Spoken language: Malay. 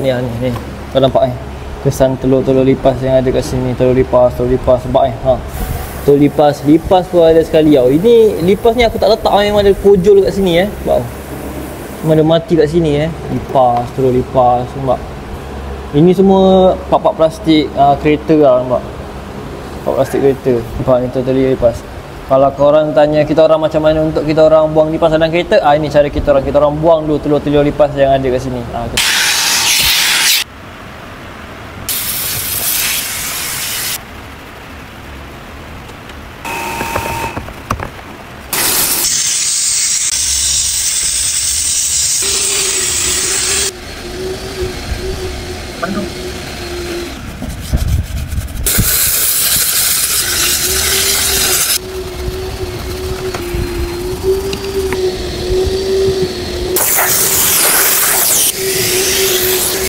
Ni. Kau nampak kesan telur-telur lipas yang ada kat sini. Telur lipas sebab telur lipas pun ada sekali tau. Ini lipas ni aku tak letak yang ada kojol kat sini sebab memang ada mati kat sini telur lipas nampak. Ini semua pak-pak plastik kereta lah nampak. Pak plastik kereta. Nampak ni telur lipas. Kalau korang tanya kita orang macam mana untuk kita orang buang lipas dalam kereta, ini cara kita orang buang dulu telur-telur lipas yang ada kat sini.